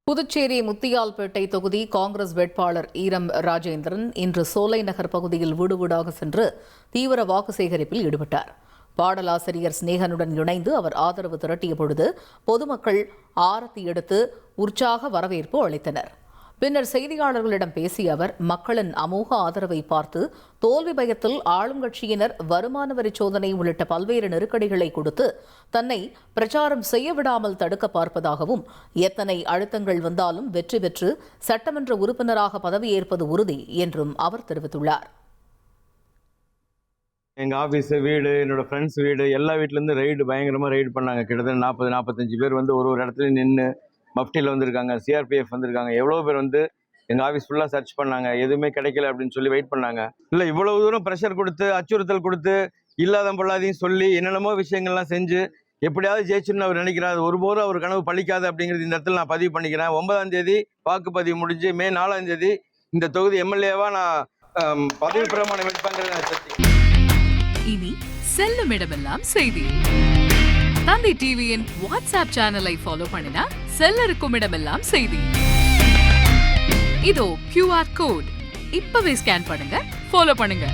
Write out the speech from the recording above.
புதுச்சேரி முத்தியால்பேட்டை தொகுதி காங்கிரஸ் வேட்பாளர் ஈரம் ராஜேந்திரன் இன்று சோலை நகர் பகுதியில் வீடு வீடாக சென்று தீவிர வாக்கு சேகரிப்பில் ஈடுபட்டார். பாடலாசிரியர் சிநேகனுடன் இணைந்து அவர் ஆதரவு திரட்டிய பொழுது பொதுமக்கள் ஆரத்தி எடுத்து உற்சாக வரவேற்பு அளித்தனர். பின்னர் செய்தியாளர்களிடம் பேசிய அவர் மக்களின் அமோக ஆதரவை பார்த்து தோல்வி பயத்தில் ஆளுங்கட்சியினர் வருமான வரி சோதனை உள்ளிட்ட பல்வேறு நெருக்கடிகளை கொடுத்து தன்னை பிரச்சாரம் செய்ய விடாமல் தடுக்க பார்ப்பதாகவும் எத்தனை அழுத்தங்கள் வந்தாலும் வெற்றி பெற்று சட்டமன்ற உறுப்பினராக பதவியேற்பது உறுதி என்றும் அவர் தெரிவித்துள்ளார். எங்கள் ஆஃபீஸு வீடு, என்னோடய ஃப்ரெண்ட்ஸ் வீடு, எல்லா வீட்டிலேருந்து பயங்கரமாக ரைடு பண்ணாங்க. கிட்டத்தட்ட 40-45 பேர் ஒரு இடத்துல நின்று மஃப்டியில் வந்திருக்காங்க, சிஆர்பிஎஃப் வந்திருக்காங்க. எவ்வளோ பேர் எங்கள் ஆஃபீஸ் ஃபுல்லாக சர்ச் பண்ணாங்க. எதுவுமே கிடைக்கல அப்படின்னு சொல்லி வெயிட் பண்ணாங்க. இல்லை, இவ்வளோ தூரம் ப்ரெஷர் கொடுத்து, அச்சுறுத்தல் கொடுத்து, இல்லாத பொல்லாதையும் சொல்லி என்னென்னமோ விஷயங்கள்லாம் செஞ்சு எப்படியாவது ஜெயிச்சுன்னு அவர் நினைக்கிறார். ஒருபோதும் அவர் கனவு பழிக்காது அப்படிங்கிறது இந்த இடத்துல நான் பதிவு பண்ணிக்கிறேன். 9ஆம் தேதி வாக்குப்பதிவு முடிஞ்சு மே 4ஆம் தேதி இந்த தொகுதி எம்எல்ஏவாக நான் பதவி பிரமாணம் எடுப்பாங்கிறத. இனி செல்லும் இடமெல்லாம் செய்தி. தந்தி டிவியின் வாட்ஸ்அப் சேனலை ஃபாலோ பண்ணினா செல்ல இருக்கும் இடமெல்லாம் செய்தி. இதோ QR கோட் இப்பவே ஸ்கேன் பண்ணுங்க, ஃபாலோ பண்ணுங்க.